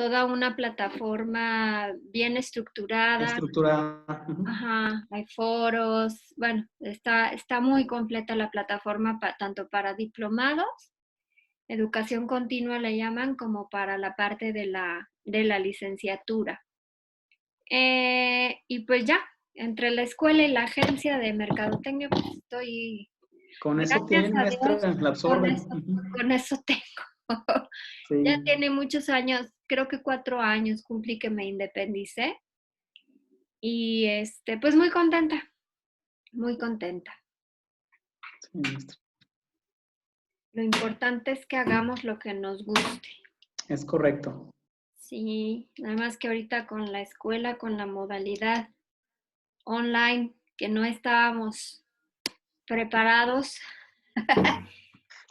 toda una plataforma bien estructurada. Estructurada. Ajá, hay foros, bueno, está muy completa la plataforma tanto para diplomados, educación continua le llaman, como para la parte de la licenciatura. Y pues ya, entre la escuela y la agencia de mercadotecnia, pues estoy, Con eso gracias tiene, a maestra, Dios, la absorben. con eso tengo. Ya Sí, tiene muchos años, creo que 4 años cumplí que me independicé y pues muy contenta, muy contenta. sí, maestra. Lo importante es que hagamos lo que nos guste. Es correcto. Sí, nada más que ahorita con la escuela, con la modalidad online, que no estábamos preparados.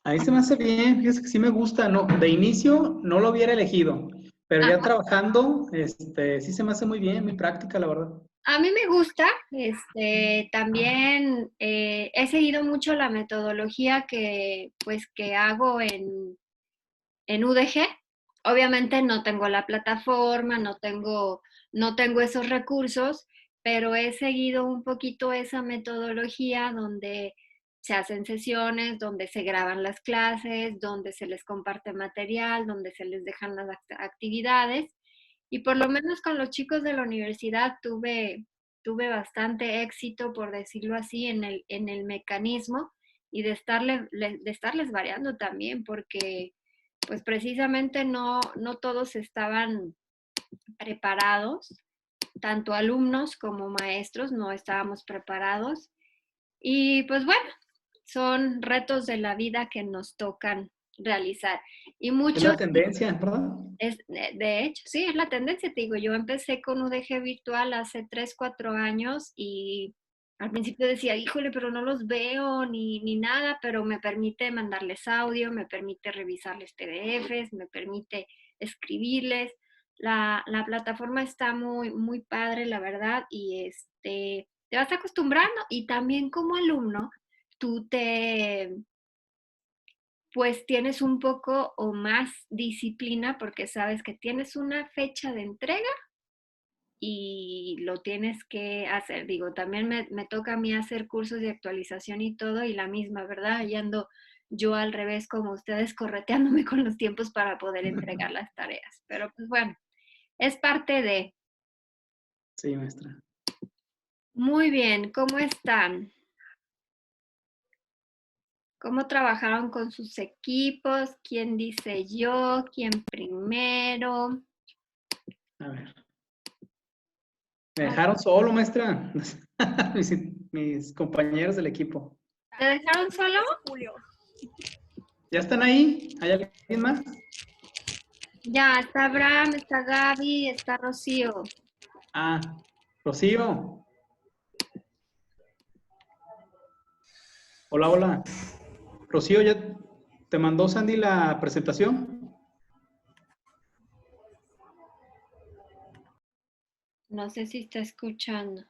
A mí se me hace bien, fíjese que sí me gusta. No, de inicio no lo hubiera elegido, pero ya Ajá. trabajando, sí se me hace muy bien, mi práctica, la verdad. A mí me gusta, también he seguido mucho la metodología que hago en UDG. Obviamente no tengo la plataforma, no tengo esos recursos, pero he seguido un poquito esa metodología donde se hacen sesiones, donde se graban las clases, donde se les comparte material, donde se les dejan las actividades. Y por lo menos con los chicos de la universidad tuve bastante éxito, por decirlo así, en el mecanismo y de estarles variando también, porque pues precisamente no todos estaban preparados, tanto alumnos como maestros no estábamos preparados. Y pues bueno, son retos de la vida que nos tocan realizar. Y Es la muchos, tendencia, ¿verdad? de hecho, sí, es la tendencia, te digo, yo empecé con UDG virtual hace 3 4 años y al principio decía, híjole, pero no los veo ni nada, pero me permite mandarles audio, me permite revisarles PDFs, me permite escribirles. La plataforma está muy, muy padre, la verdad, y te vas acostumbrando y también como alumno, tú pues tienes un poco o más disciplina porque sabes que tienes una fecha de entrega y lo tienes que hacer. Digo, también me toca a mí hacer cursos de actualización y todo y la misma, ¿verdad? Y ando yo al revés como ustedes correteándome con los tiempos para poder entregar las tareas. Pero pues bueno, es parte de... Sí, maestra. Muy bien, ¿cómo están? ¿Cómo trabajaron con sus equipos? ¿Quién dice yo? ¿Quién primero? A ver. Me dejaron solo, maestra. mis, mis compañeros del equipo. ¿Te dejaron solo? Julio. ¿Ya están ahí? ¿Hay alguien más? Ya, está Abraham, está Gaby, está Rocío. Ah, Rocío. Hola, hola. Rocío, ¿ya te mandó Sandy la presentación? No sé si está escuchando.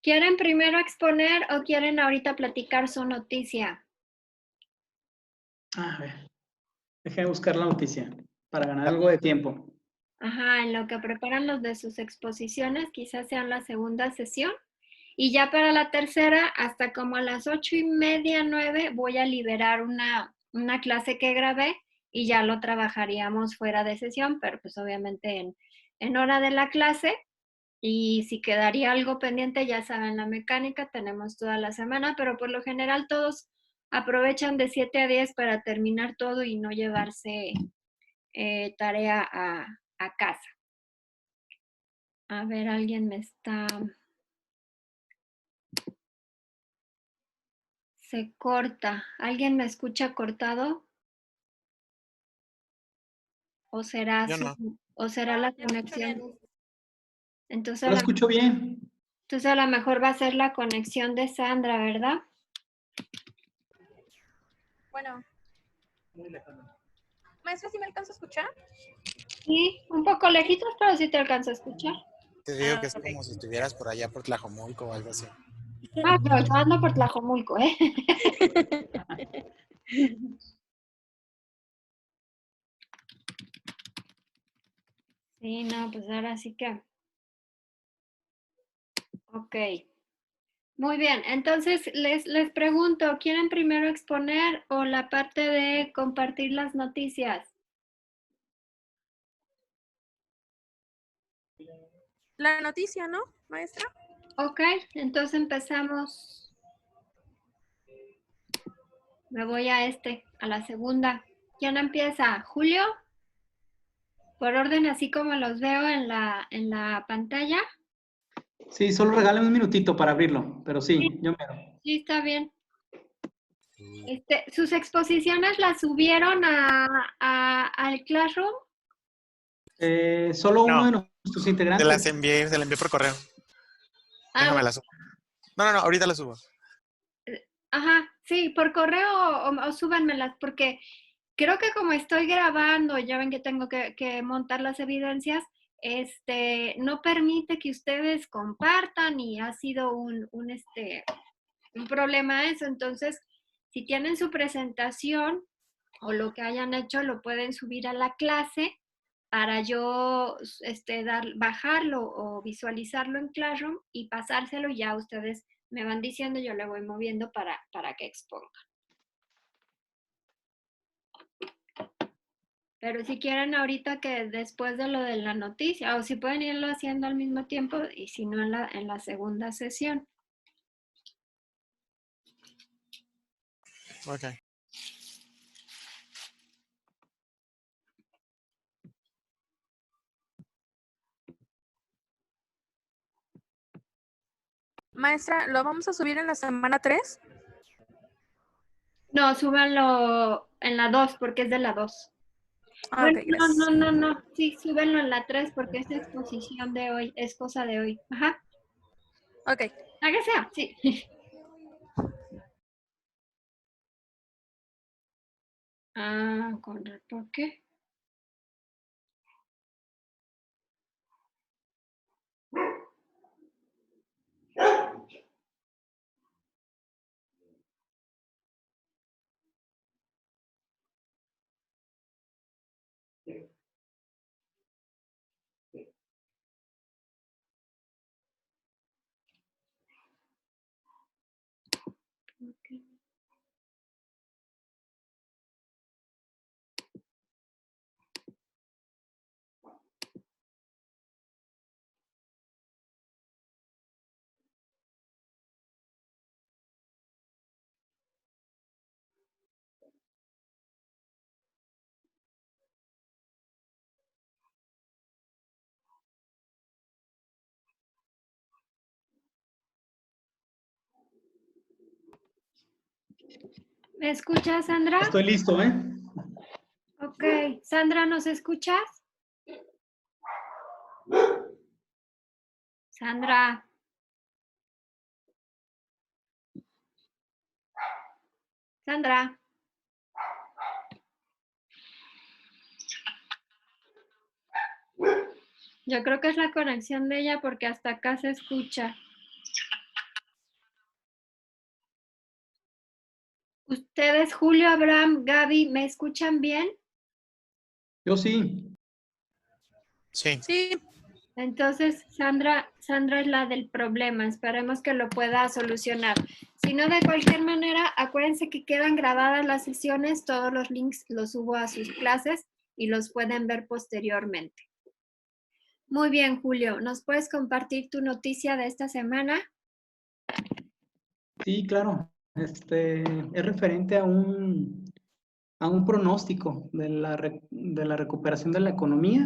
¿Quieren primero exponer o quieren ahorita platicar su noticia? A ver, déjame buscar la noticia para ganar algo de tiempo. Ajá, en lo que preparan los de sus exposiciones, quizás sea la segunda sesión. Y ya para la tercera, hasta como a las 8:30, 9, voy a liberar una clase que grabé y ya lo trabajaríamos fuera de sesión, pero pues obviamente en hora de la clase. Y si quedaría algo pendiente, ya saben, la mecánica tenemos toda la semana, pero por lo general todos aprovechan de 7 a 10 para terminar todo y no llevarse tarea a casa. A ver, alguien me está... Se corta. ¿Alguien me escucha cortado? ¿O será Yo no. o será la Yo escucho bien. conexión? Entonces ¿No la escucho bien? entonces a lo mejor va a ser la conexión de Sandra, ¿verdad? Bueno, maestro, ¿sí me alcanza a escuchar? Sí, un poco lejitos, pero sí te alcanzo a escuchar. Te digo que es Ok. como si estuvieras por allá por Tlajomulco o algo así. Ah, pero yo ando por Tlajomulco, ¿eh? pues ahora sí que. Ok. Muy bien. Entonces, les pregunto, ¿quieren primero exponer o la parte de compartir las noticias? La noticia, ¿no, maestra? Ok, entonces empezamos. Me voy a a la segunda. ¿Quién empieza? ¿Julio? Por orden, así como los veo en la pantalla. Sí, solo regálame un minutito para abrirlo, pero Sí, sí, yo mero. sí, está bien. ¿Sus exposiciones las subieron al Classroom? Solo uno No, de nuestros integrantes. se la envié por correo. Ah, Déjame la subo. No, ahorita la subo. ajá, sí, por correo o súbanmelas, porque creo que como estoy grabando, ya ven que tengo que montar las evidencias, no permite que ustedes compartan y ha sido un problema eso. Entonces, si tienen su presentación o lo que hayan hecho, lo pueden subir a la clase para yo bajarlo o visualizarlo en Classroom y pasárselo. Y ya ustedes me van diciendo, yo le voy moviendo para que exponga. Pero si quieren ahorita que después de lo de la noticia, o si pueden irlo haciendo al mismo tiempo y si no en la segunda sesión. Ok. Maestra, ¿lo vamos a subir en la semana 3? No, súbanlo en la 2 porque es de la 2. Ah, Bueno, ok, gracias. no. Sí, súbenlo en la 3 porque es exposición de hoy, es cosa de hoy. Ajá. Ok. La que sea, sí. Ah, ¿por qué? ¿Me escuchas, Sandra? Estoy listo, ¿eh? Ok. Sandra, ¿nos escuchas? Sandra. Sandra. Yo creo que es la conexión de ella porque hasta acá se escucha. Ustedes, Julio, Abraham, Gaby, ¿me escuchan bien? Yo sí. Sí. Sí, Entonces, Sandra es la del problema. Esperemos que lo pueda solucionar. Si no, de cualquier manera, acuérdense que quedan grabadas las sesiones. Todos los links los subo a sus clases y los pueden ver posteriormente. Muy bien, Julio. ¿Nos puedes compartir tu noticia de esta semana? Sí, claro. Es referente a un pronóstico de de la recuperación de la economía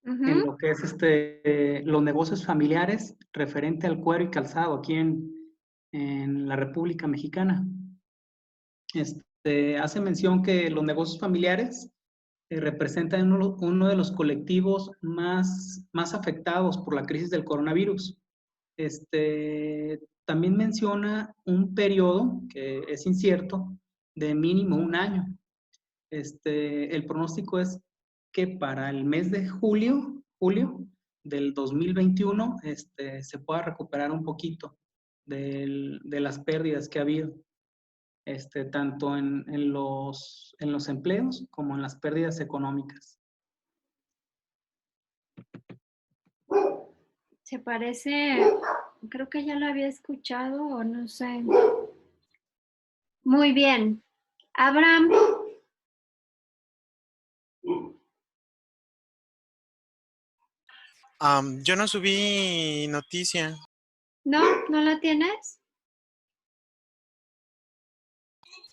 en Ujú. lo que es los negocios familiares referente al cuero y calzado aquí en la República Mexicana. Hace mención que los negocios familiares representan uno de los colectivos más afectados por la crisis del coronavirus. También menciona un periodo que es incierto de mínimo un año. El pronóstico es que para el mes de julio del 2021, se pueda recuperar un poquito de las pérdidas que ha habido, tanto en los empleos como en las pérdidas económicas. Se parece, creo que ya lo había escuchado o no sé. Muy bien. Abraham, Yo no subí noticia. ¿no? ¿No la tienes?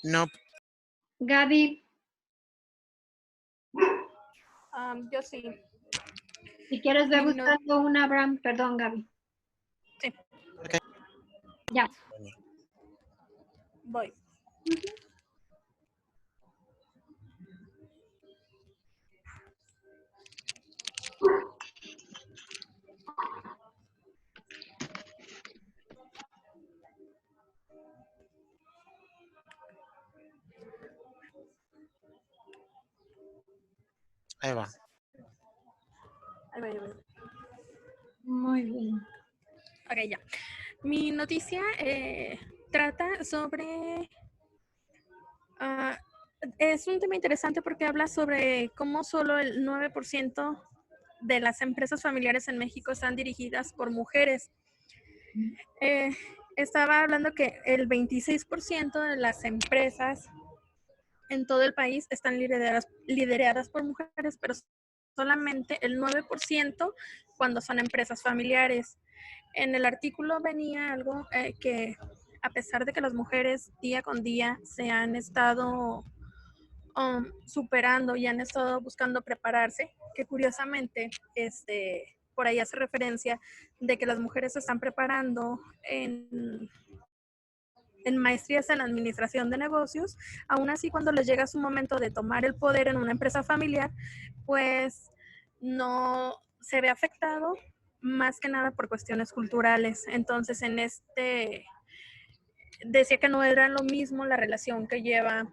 No, Gaby, Yo sí. si quieres ve Mi no- buscando una, Abraham. Perdón, Gaby. Sí. Ok. Ya. Voy. Ahí va. Ahí voy, ahí voy. Muy bien. Ok, ya. Mi noticia trata sobre... es un tema interesante porque habla sobre cómo solo el 9% de las empresas familiares en México están dirigidas por mujeres. Estaba hablando que el 26% de las empresas en todo el país están lideradas por mujeres, pero solamente el 9% cuando son empresas familiares. En el artículo venía algo que a pesar de que las mujeres día con día se han estado superando y han estado buscando prepararse, que curiosamente por ahí hace referencia de que las mujeres se están preparando en maestrías en administración de negocios, aún así cuando les llega su momento de tomar el poder en una empresa familiar, pues no se ve afectado más que nada por cuestiones culturales. Entonces, decía que no era lo mismo la relación que lleva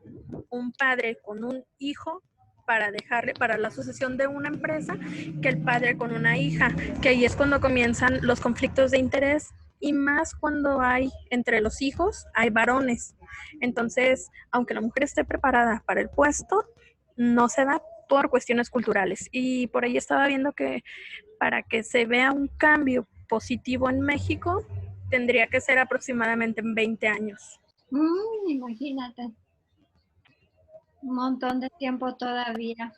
un padre con un hijo para dejarle para la sucesión de una empresa que el padre con una hija, que ahí es cuando comienzan los conflictos de interés y más cuando hay entre los hijos, hay varones. Entonces, aunque la mujer esté preparada para el puesto, no se da por cuestiones culturales. Y por ahí estaba viendo que para que se vea un cambio positivo en México, tendría que ser aproximadamente en 20 años. Imagínate. Un montón de tiempo todavía.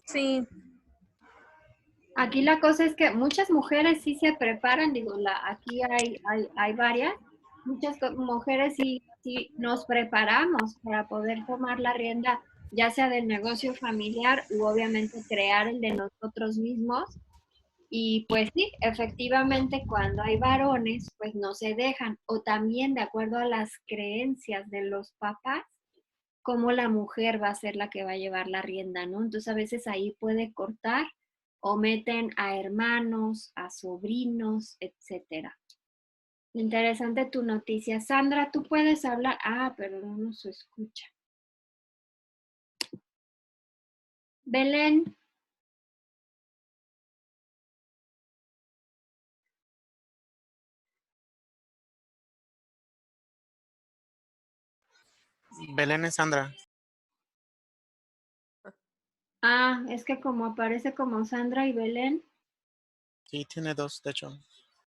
Sí, Aquí la cosa es que muchas mujeres sí se preparan, digo, aquí hay varias, muchas mujeres sí nos preparamos para poder tomar la rienda, ya sea del negocio familiar u obviamente crear el de nosotros mismos. Y pues sí, efectivamente cuando hay varones, pues no se dejan, o también de acuerdo a las creencias de los papás, cómo la mujer va a ser la que va a llevar la rienda, ¿no? Entonces a veces ahí puede cortar o meten a hermanos, a sobrinos, etcétera. Interesante tu noticia. Sandra, tú puedes hablar. Ah, pero no nos escucha. Belén. Belén es Sandra. Ah, es que como aparece como Sandra y Belén. Sí, tiene dos, de hecho.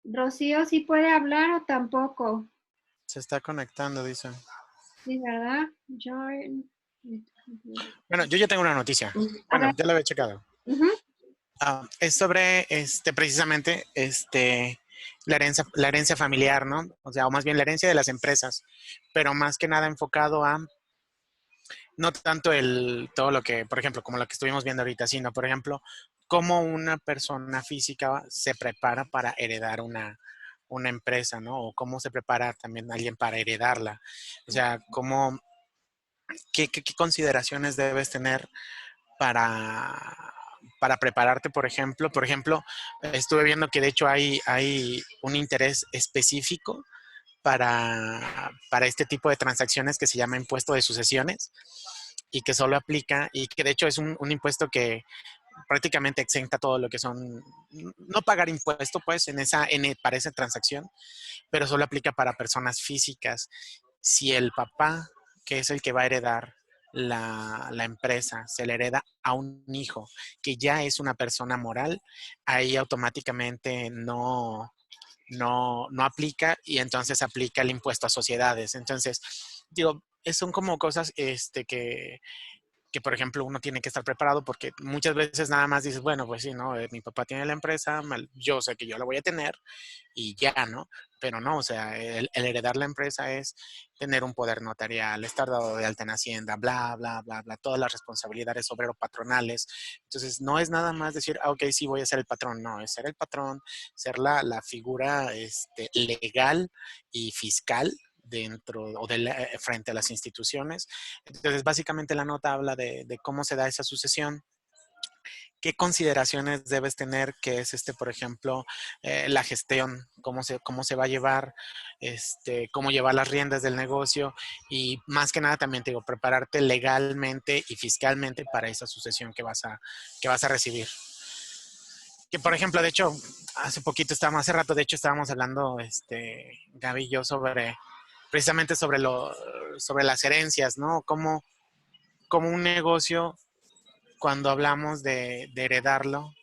Rocío, ¿sí puede hablar o tampoco? Se está conectando, dice. Sí, ¿verdad? Bueno, yo ya tengo una noticia. A Bueno, ver. ya la había checado. Ujú. Es sobre precisamente la herencia familiar, ¿no? O sea, o más bien la herencia de las empresas, pero más que nada enfocado a no tanto todo lo que, por ejemplo, como lo que estuvimos viendo ahorita, sino, por ejemplo, cómo una persona física se prepara para heredar una empresa, ¿no? O cómo se prepara también alguien para heredarla. O sea, qué consideraciones debes tener para prepararte, por ejemplo. Por ejemplo, estuve viendo que de hecho hay un interés específico para este tipo de transacciones que se llama impuesto de sucesiones y que solo aplica y que de hecho es un impuesto que prácticamente exenta todo lo que son, no pagar impuesto pues para esa transacción, pero solo aplica para personas físicas. Si el papá, que es el que va a heredar la empresa, se le hereda a un hijo, que ya es una persona moral, ahí automáticamente no aplica y entonces aplica el impuesto a sociedades. Entonces, digo, son como cosas que, por ejemplo, uno tiene que estar preparado porque muchas veces nada más dices, bueno, pues sí, ¿no? Mi papá tiene la empresa, yo sé que yo la voy a tener y ya, ¿no? Pero no, o sea, el heredar la empresa es tener un poder notarial, estar dado de alta en Hacienda, bla, bla, bla, bla, todas las responsabilidades obrero-patronales. Entonces, no es nada más decir, ah, ok, sí, voy a ser el patrón. No, es ser el patrón, ser la figura legal y fiscal dentro o frente a las instituciones. Entonces, básicamente la nota habla de cómo se da esa sucesión, qué consideraciones debes tener, que es por ejemplo, la gestión, cómo se va a llevar, cómo llevar las riendas del negocio y más que nada también te digo, prepararte legalmente y fiscalmente para esa sucesión que vas a recibir. Que por ejemplo, de hecho, hace rato, de hecho, estábamos hablando, Gaby y yo, precisamente sobre las herencias, ¿no? Como un negocio, cuando hablamos de heredarlo,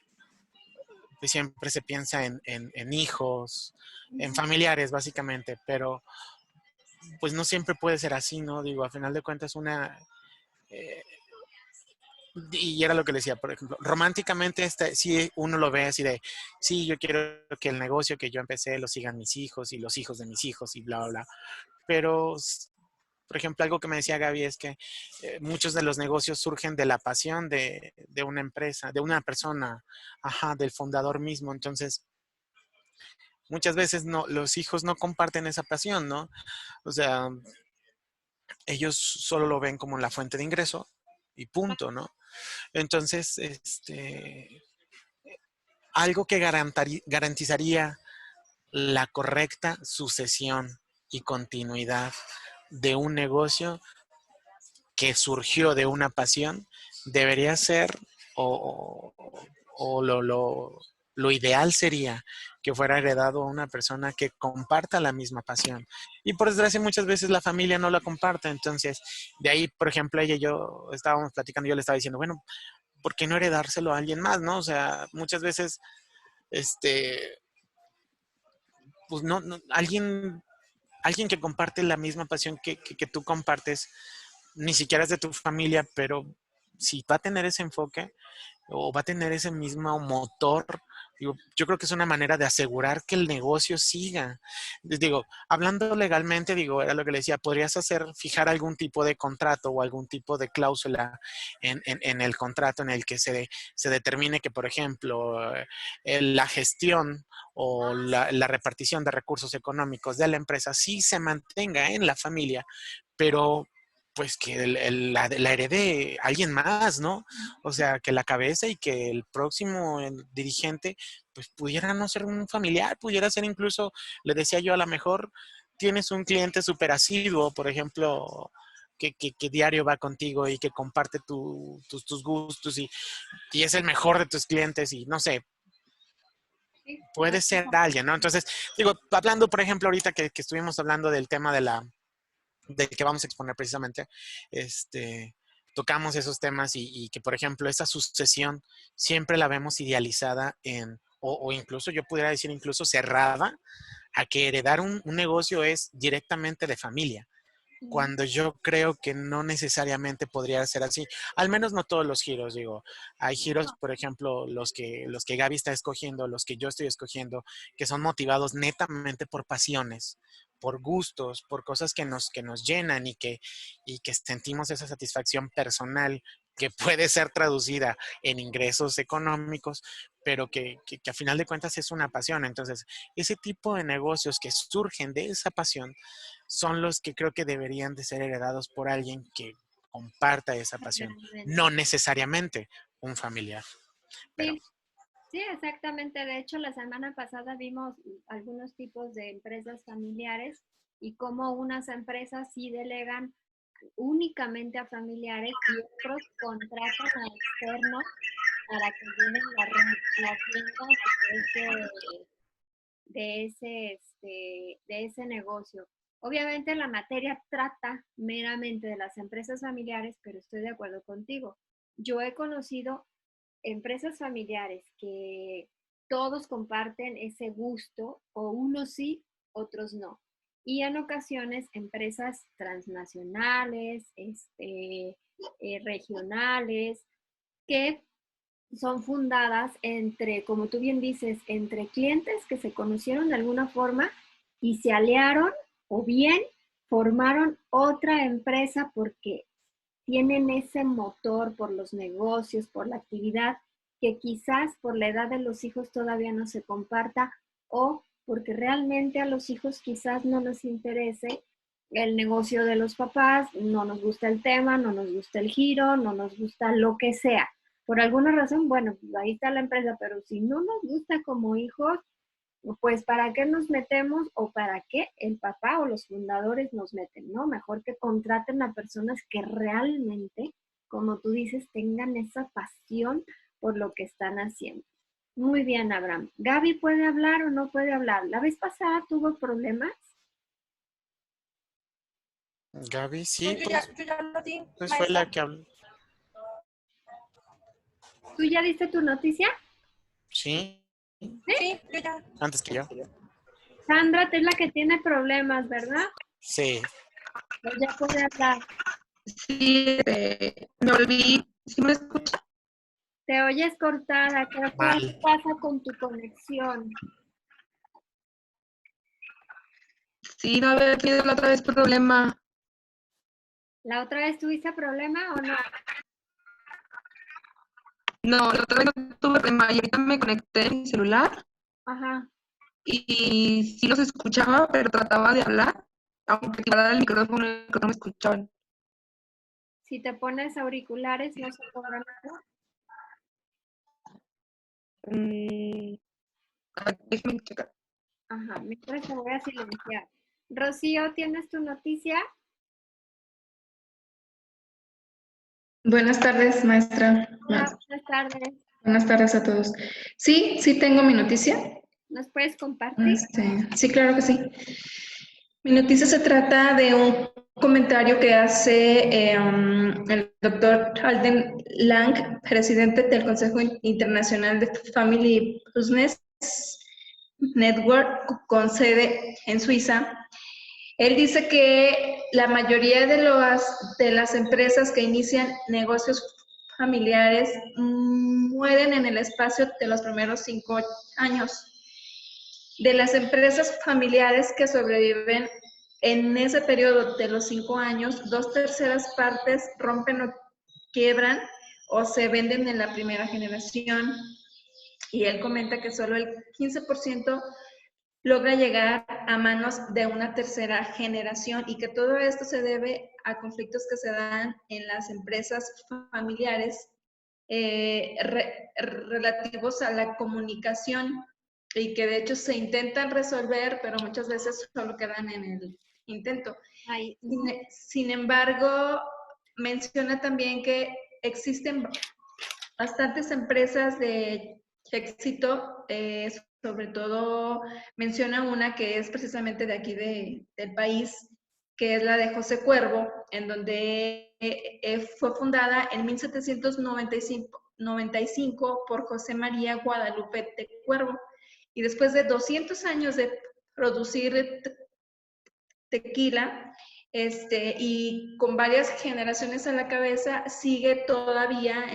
pues siempre se piensa en hijos, en familiares, básicamente, pero pues no siempre puede ser así, ¿no? Digo, a final de cuentas, eh, y era lo que le decía, por ejemplo, románticamente sí uno lo ve así de, sí, yo quiero que el negocio que yo empecé lo sigan mis hijos y los hijos de mis hijos y bla, bla, bla. Pero, por ejemplo, algo que me decía Gaby es que muchos de los negocios surgen de la pasión de una empresa, de una persona, ajá, del fundador mismo. Entonces, muchas veces los hijos no comparten esa pasión, ¿no? O sea, ellos solo lo ven como la fuente de ingreso y punto, ¿no? Entonces, algo que garantizaría la correcta sucesión y continuidad de un negocio que surgió de una pasión debería ser, o, o lo ideal sería que fuera heredado a una persona que comparta la misma pasión. Y por desgracia muchas veces la familia no la comparte. Entonces, de ahí, por ejemplo, ella y yo estábamos platicando, yo le estaba diciendo, bueno, ¿por qué no heredárselo a alguien más, no? O sea, muchas veces, pues alguien que comparte la misma pasión que tú compartes, ni siquiera es de tu familia, pero si va a tener ese enfoque o va a tener ese mismo motor, digo, yo creo que es una manera de asegurar que el negocio siga. Les digo, hablando legalmente, digo, era lo que le decía, podrías fijar algún tipo de contrato o algún tipo de cláusula en el contrato en el que se determine que, por ejemplo, la gestión o la repartición de recursos económicos de la empresa sí se mantenga en la familia, pero pues que la herede alguien más, ¿no? O sea, que la cabeza y que el próximo dirigente, pues pudiera no ser un familiar, pudiera ser incluso, le decía yo, a lo mejor tienes un cliente súper asiduo, por ejemplo, que diario va contigo y que comparte tus gustos y es el mejor de tus clientes y no sé, puede ser alguien, ¿no? Entonces, digo, hablando, por ejemplo, ahorita que estuvimos hablando del tema de que vamos a exponer precisamente, tocamos esos temas y que, por ejemplo, esa sucesión siempre la vemos idealizada o incluso yo pudiera decir incluso cerrada a que heredar un negocio es directamente de familia, cuando yo creo que no necesariamente podría ser así. Al menos no todos los giros, digo. Hay giros, por ejemplo, los que Gaby está escogiendo, los que yo estoy escogiendo, que son motivados netamente por pasiones, por gustos, por cosas que nos llenan y que sentimos esa satisfacción personal que puede ser traducida en ingresos económicos, pero que a final de cuentas es una pasión. Entonces, ese tipo de negocios que surgen de esa pasión son los que creo que deberían de ser heredados por alguien que comparta esa pasión, no necesariamente un familiar. Pero Sí, sí, exactamente. De hecho, la semana pasada vimos algunos tipos de empresas familiares y cómo unas empresas sí delegan únicamente a familiares y otros contratan a externos para que lleven las riendas de ese negocio. Obviamente la materia trata meramente de las empresas familiares, pero estoy de acuerdo contigo. Yo he conocido empresas familiares que todos comparten ese gusto, o unos sí, otros no. Y en ocasiones empresas transnacionales, regionales, que son fundadas entre, como tú bien dices, entre clientes que se conocieron de alguna forma y se aliaron, o bien formaron otra empresa porque tienen ese motor por los negocios, por la actividad, que quizás por la edad de los hijos todavía no se comparta, o porque realmente a los hijos quizás no les interese el negocio de los papás, no nos gusta el tema, no nos gusta el giro, no nos gusta lo que sea. Por alguna razón, bueno, ahí está la empresa, pero si no nos gusta como hijos, pues ¿para qué nos metemos o para qué el papá o los fundadores nos meten, ¿no? Mejor que contraten a personas que realmente, como tú dices, tengan esa pasión por lo que están haciendo. Muy bien, Abraham. ¿Gaby puede hablar o no puede hablar? La vez pasada tuvo problemas. Gaby, sí, Yo ya lo di, pues fue maestra. la que habló. ¿Tú ya diste tu noticia? Sí, Sí, yo ya. antes que yo. Sandra es la que tiene problemas, ¿verdad? Sí. Pues ya puede hablar. Sí, me volví, ¿sí me escucha? Te oyes cortada. ¿Qué Mal. pasa con tu conexión? Sí, no había tenido la otra vez problema. ¿La otra vez tuviste problema o no? No, la otra vez no tuve problema y ahorita me conecté en mi celular Ajá. y sí los escuchaba, pero trataba de hablar, aunque activara el micrófono no me escuchaban. Si te pones auriculares, no se logra nada. Déjame checar. Ajá, mientras te voy a silenciar. Rocío, ¿tienes tu noticia? Buenas tardes, maestra. Hola, buenas tardes. Buenas tardes a todos. Sí, sí tengo mi noticia. ¿Nos puedes compartir? Sí, claro que sí. Mi noticia se trata de un comentario que hace el doctor Alden Lang, presidente del Consejo Internacional de Family Business Network, con sede en Suiza. Él dice que la mayoría de las empresas que inician negocios familiares mueren en el espacio de los primeros 5 años. De las empresas familiares que sobreviven en ese periodo de los 5 años, 2/3 partes rompen o quiebran o se venden en la primera generación. Y él comenta que solo el 15% logra llegar a manos de una tercera generación y que todo esto se debe a conflictos que se dan en las empresas familiares relativos a la comunicación y que de hecho se intentan resolver, pero muchas veces solo quedan en el intento. Ay, Sin embargo, menciona también que existen bastantes empresas de éxito, sobre todo menciona una que es precisamente de aquí del país, que es la de José Cuervo, en donde fue fundada en 1795 por José María Guadalupe de Cuervo. Y después de 200 años de producir tequila, y con varias generaciones a la cabeza, sigue todavía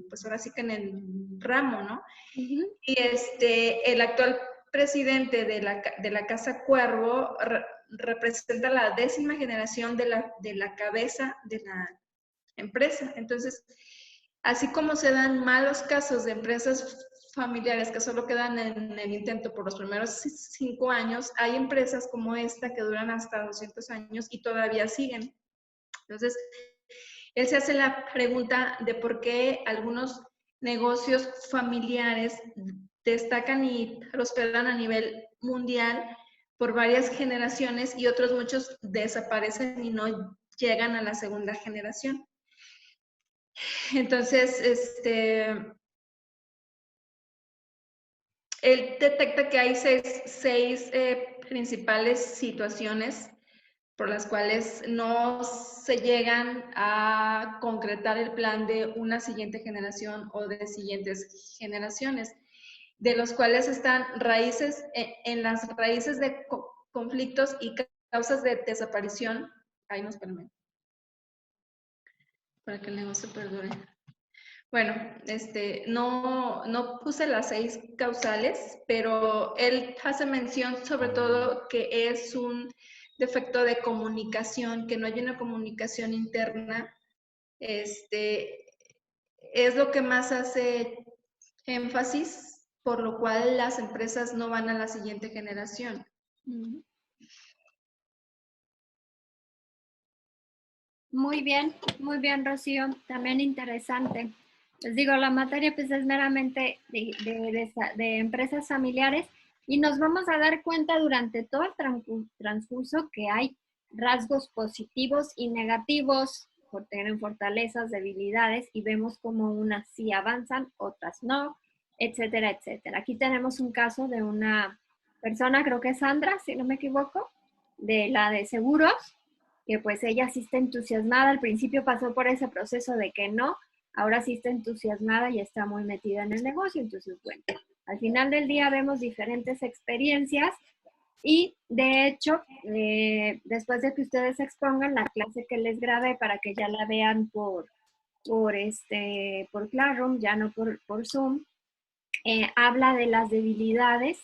pues ahora sí que en el ramo, ¿no? uh-huh. Y el actual presidente de la Casa Cuervo representa la 10ª generación de la cabeza de la empresa. Entonces, así como se dan malos casos de empresas familiares que solo quedan en el intento por los primeros 5 años, hay empresas como esta que duran hasta 200 años y todavía siguen. Entonces, él se hace la pregunta de por qué algunos negocios familiares destacan y prosperan a nivel mundial por varias generaciones y otros muchos desaparecen y no llegan a la segunda generación. Entonces, él detecta que hay seis principales situaciones por las cuales no se llegan a concretar el plan de una siguiente generación o de siguientes generaciones, de los cuales están raíces, en las raíces de conflictos y causas de desaparición. Ay, no, espérame. Para que el negocio perdure. Bueno, no puse las 6 causales, pero él hace mención sobre todo que es un defecto de comunicación, que no hay una comunicación interna. Es lo que más hace énfasis, por lo cual las empresas no van a la siguiente generación. Muy bien, Rocío. También interesante. Les digo, la materia pues es meramente de empresas familiares y nos vamos a dar cuenta durante todo el transcurso que hay rasgos positivos y negativos, tienen fortalezas, debilidades y vemos como unas sí avanzan, otras no, etcétera, etcétera. Aquí tenemos un caso de una persona, creo que es Sandra, si no me equivoco, de la de seguros, que pues ella sí está entusiasmada, al principio pasó por ese proceso de que no, ahora sí está entusiasmada y está muy metida en el negocio, entonces bueno, al final del día vemos diferentes experiencias y de hecho, después de que ustedes expongan la clase que les grabé para que ya la vean por Classroom, ya no por Zoom, habla de las debilidades,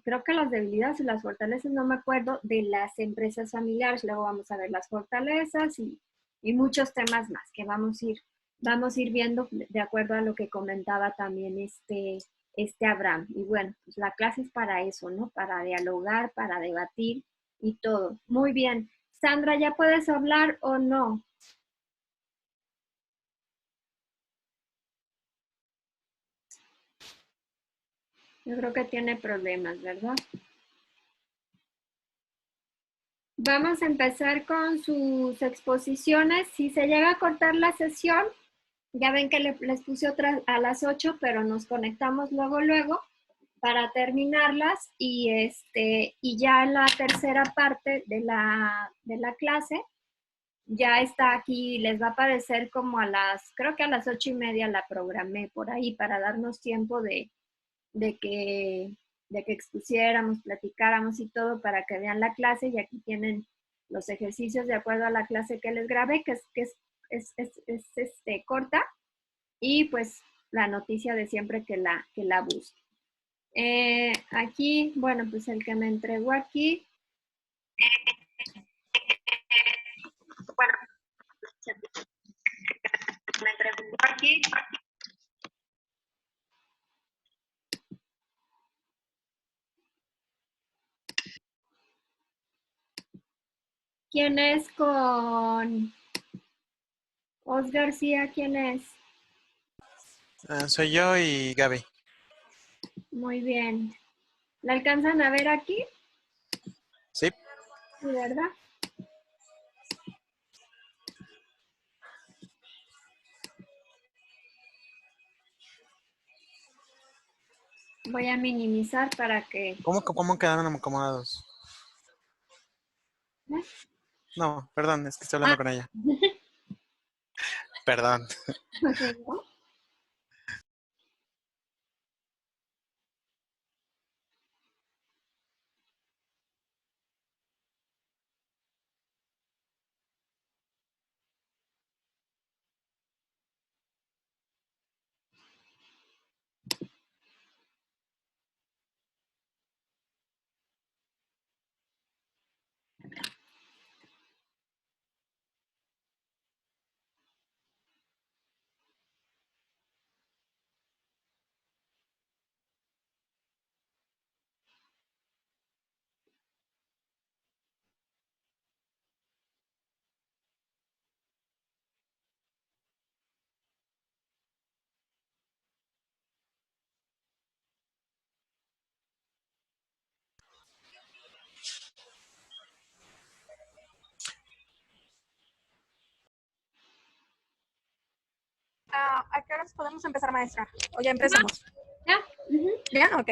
creo que las debilidades y las fortalezas, no me acuerdo, de las empresas familiares. Luego vamos a ver las fortalezas y muchos temas más que vamos a ir viendo de acuerdo a lo que comentaba también Abraham. Y bueno, pues la clase es para eso, ¿no? Para dialogar, para debatir y todo. Muy bien. Sandra, ¿ya puedes hablar o no? Yo creo que tiene problemas, ¿verdad? Vamos a empezar con sus exposiciones. Si se llega a cortar la sesión, ya ven que les puse otra a las 8, pero nos conectamos luego para terminarlas y ya en la tercera parte de la clase ya está aquí, les va a aparecer como creo que a las 8:30 la programé por ahí para darnos tiempo de que expusiéramos, platicáramos y todo para que vean la clase, y aquí tienen los ejercicios de acuerdo a la clase que les grabé, que es corta, y pues la noticia de siempre que la busquen. Aquí, bueno, pues el que me entregó aquí. Bueno, me entregó aquí. ¿Quién es con Os García? ¿Quién es? Soy yo y Gaby. Muy bien. ¿La alcanzan a ver aquí? Sí. Sí, ¿verdad? Voy a minimizar para que... ¿Cómo quedaron acomodados? ¿Eh? No, perdón, es que estoy hablando con ella. Perdón. ¿A qué horas podemos empezar, maestra? ¿O ya empezamos? ¿Ya? ¿Ya? Ok.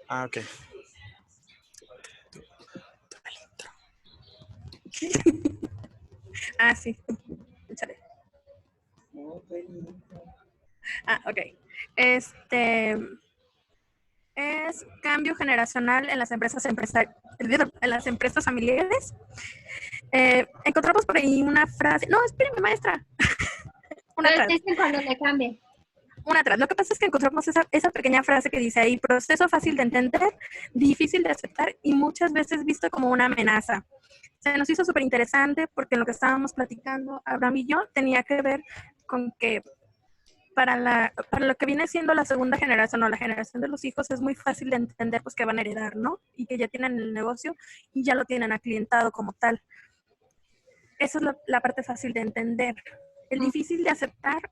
Ah, ok. Ah, sí. Échale. Ok. Es cambio generacional en las en las empresas familiares. Encontramos por ahí una frase. No, espérame, maestra. Una Entonces atrás. dicen cuando le cambie. Una atrás. Lo que pasa es que encontramos esa pequeña frase que dice ahí, proceso fácil de entender, difícil de aceptar y muchas veces visto como una amenaza. Se nos hizo súper interesante porque lo que estábamos platicando, Abraham y yo, tenía que ver con que para lo que viene siendo la segunda generación o la generación de los hijos es muy fácil de entender pues que van a heredar, ¿no? Y que ya tienen el negocio y ya lo tienen aclientado como tal. Esa es la parte fácil de entender. El difícil de aceptar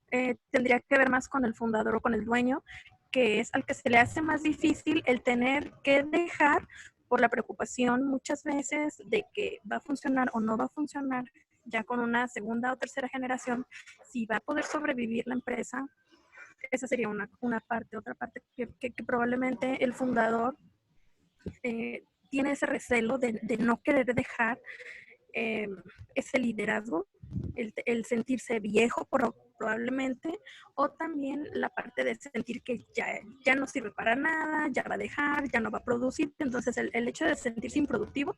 tendría que ver más con el fundador o con el dueño, que es al que se le hace más difícil el tener que dejar por la preocupación muchas veces de que va a funcionar o no va a funcionar ya con una segunda o tercera generación, si va a poder sobrevivir la empresa. Esa sería una parte. Otra parte que probablemente el fundador tiene ese recelo de no querer dejar ese liderazgo, el sentirse viejo probablemente, o también la parte de sentir que ya no sirve para nada, ya va a dejar, ya no va a producir. Entonces el hecho de sentirse improductivo,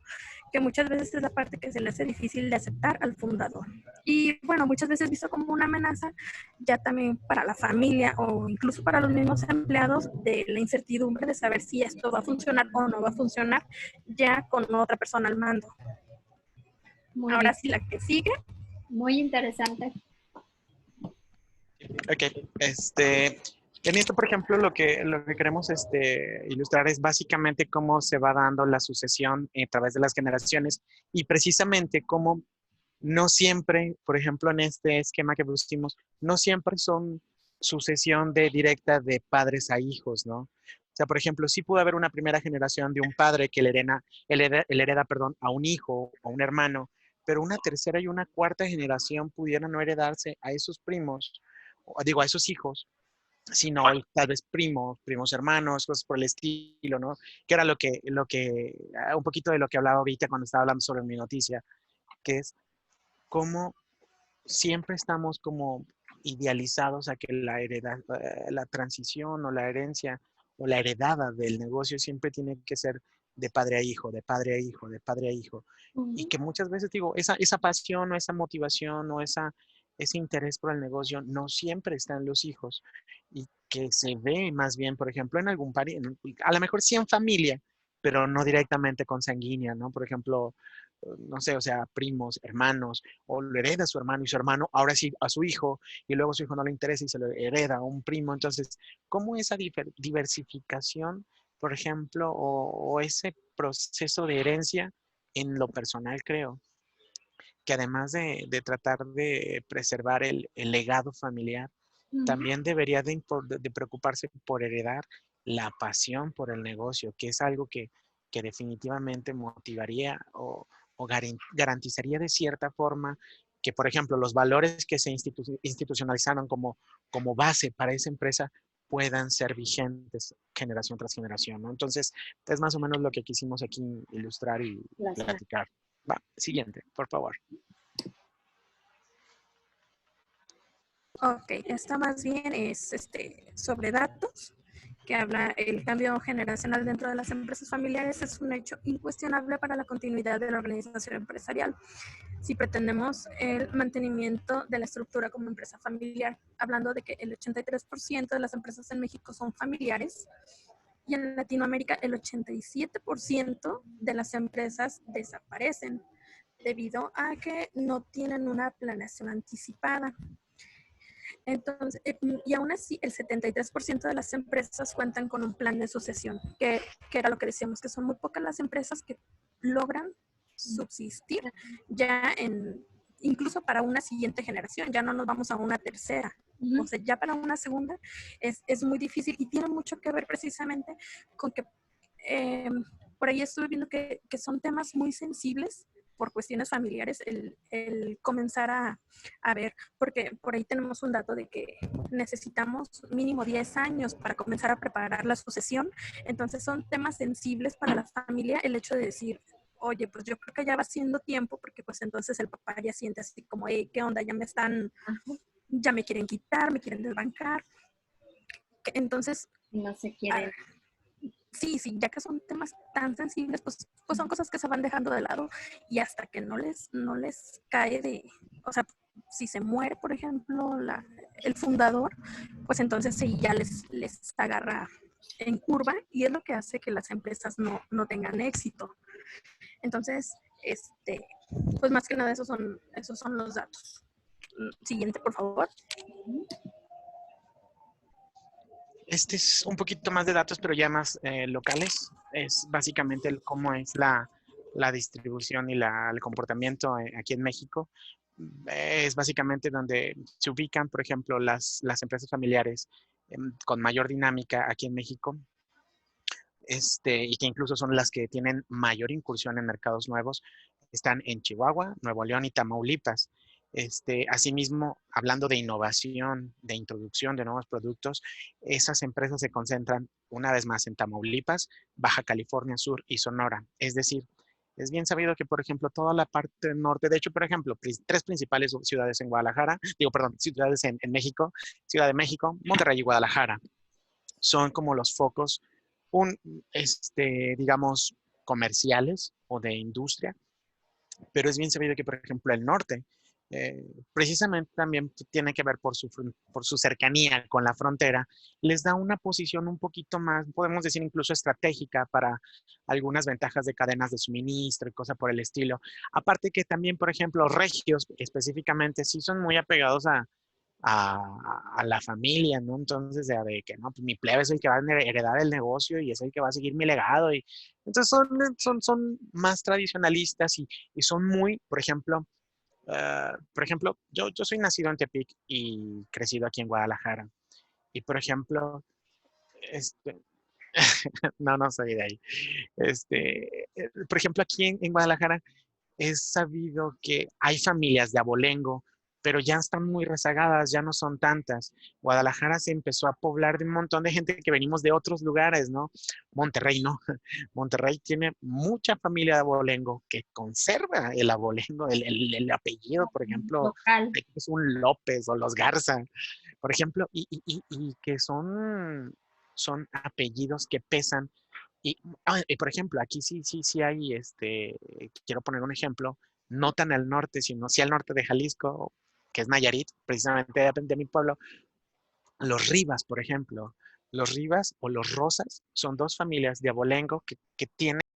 que muchas veces es la parte que se le hace difícil de aceptar al fundador. Y bueno, muchas veces visto como una amenaza ya también para la familia o incluso para los mismos empleados, de la incertidumbre de saber si esto va a funcionar o no va a funcionar ya con otra persona al mando. Muy Ahora bien. sí, la que sigue. Muy interesante. Ok, en esto, por ejemplo, lo que queremos ilustrar es básicamente cómo se va dando la sucesión a través de las generaciones y precisamente cómo no siempre, por ejemplo, en este esquema que pusimos, no siempre son sucesión directa de padres a hijos, ¿no? O sea, por ejemplo, sí pudo haber una primera generación de un padre que le hereda, perdón, a un hijo o un hermano, pero una tercera y una cuarta generación pudieran no heredarse a esos primos, digo, a esos hijos, sino tal vez primos hermanos, cosas por el estilo, ¿no? Que era un poquito de lo que hablaba ahorita cuando estaba hablando sobre mi noticia, que es cómo siempre estamos como idealizados a que la transición o la herencia o la heredada del negocio siempre tiene que ser de padre a hijo, de padre a hijo, de padre a hijo. Y que muchas veces, digo, esa pasión o esa motivación o ese interés por el negocio no siempre está en los hijos y que se ve más bien, por ejemplo, en algún pariente, a lo mejor sí en familia, pero no directamente consanguínea, ¿no? Por ejemplo, no sé, o sea, primos, hermanos, o lo hereda su hermano y su hermano ahora sí a su hijo, y luego su hijo no le interesa y se lo hereda a un primo. Entonces, ¿cómo esa diversificación, por ejemplo, o ese proceso de herencia en lo personal, creo, que además de tratar de preservar el legado familiar, también debería de preocuparse por heredar la pasión por el negocio, que es algo que definitivamente motivaría o garantizaría de cierta forma que, por ejemplo, los valores que se institucionalizaron como base para esa empresa puedan ser vigentes generación tras generación, ¿no? Entonces, es más o menos lo que quisimos aquí ilustrar y platicar. Va, siguiente, por favor. Ok, esta más bien es sobre datos, que habla el cambio generacional dentro de las empresas familiares es un hecho incuestionable para la continuidad de la organización empresarial. Si pretendemos el mantenimiento de la estructura como empresa familiar, hablando de que el 83% de las empresas en México son familiares y en Latinoamérica el 87% de las empresas desaparecen debido a que no tienen una planeación anticipada. Entonces, y aún así, el 73% de las empresas cuentan con un plan de sucesión, que era lo que decíamos, que son muy pocas las empresas que logran subsistir ya incluso para una siguiente generación, ya no nos vamos a una tercera. O sea, ya para una segunda es muy difícil y tiene mucho que ver precisamente con que por ahí estuve viendo que son temas muy sensibles por cuestiones familiares, el comenzar a ver, porque por ahí tenemos un dato de que necesitamos mínimo 10 años para comenzar a preparar la sucesión. Entonces son temas sensibles para la familia, el hecho de decir, oye, pues yo creo que ya va siendo tiempo, porque pues entonces el papá ya siente así como, hey, ¿qué onda? Ya me quieren quitar, me quieren desbancar. Entonces, No se quieren. sí, ya que son temas tan sensibles, pues son cosas que se van dejando de lado y hasta que no les cae o sea, si se muere, por ejemplo, el fundador, pues entonces sí, ya les agarra en curva y es lo que hace que las empresas no tengan éxito. Entonces, pues más que nada esos son los datos. Siguiente, por favor. Este es un poquito más de datos, pero ya más locales. Es básicamente cómo es la distribución y el comportamiento aquí en México. Es básicamente donde se ubican, por ejemplo, las empresas familiares con mayor dinámica aquí en México. Y que incluso son las que tienen mayor incursión en mercados nuevos, están en Chihuahua, Nuevo León y Tamaulipas. Asimismo, hablando de innovación, de introducción de nuevos productos, esas empresas se concentran una vez más en Tamaulipas, Baja California Sur y Sonora. Es decir, es bien sabido que, por ejemplo, toda la parte norte, de hecho, por ejemplo, tres principales ciudades en Guadalajara, ciudades en México, Ciudad de México, Monterrey y Guadalajara, son como los focos, digamos, comerciales o de industria, pero es bien sabido que, por ejemplo, el norte, precisamente también tiene que ver por su cercanía con la frontera, les da una posición un poquito más, podemos decir incluso estratégica para algunas ventajas de cadenas de suministro y cosas por el estilo. Aparte que también, por ejemplo, regios específicamente sí son muy apegados a la familia, ¿no? Entonces, de que, no, pues mi plebe es el que va a heredar el negocio y es el que va a seguir mi legado. Y entonces son más tradicionalistas y son muy, por ejemplo, yo soy nacido en Tepic y crecido aquí en Guadalajara. Y, por ejemplo, este, no soy de ahí. Por ejemplo, aquí en Guadalajara, es sabido que hay familias de abolengo, pero ya están muy rezagadas, ya no son tantas. Guadalajara se empezó a poblar de un montón de gente que venimos de otros lugares, ¿no? Monterrey no. Monterrey tiene mucha familia de abolengo que conserva el abolengo, el apellido, por ejemplo, Local. es un López o los Garza, por ejemplo, y que son apellidos que pesan y por ejemplo, aquí sí hay, quiero poner un ejemplo, no tan al norte, sino sí al norte de Jalisco, que es Nayarit, precisamente de mi pueblo, los Rivas, por ejemplo. Los Rivas o los Rosas son dos familias de abolengo que tienen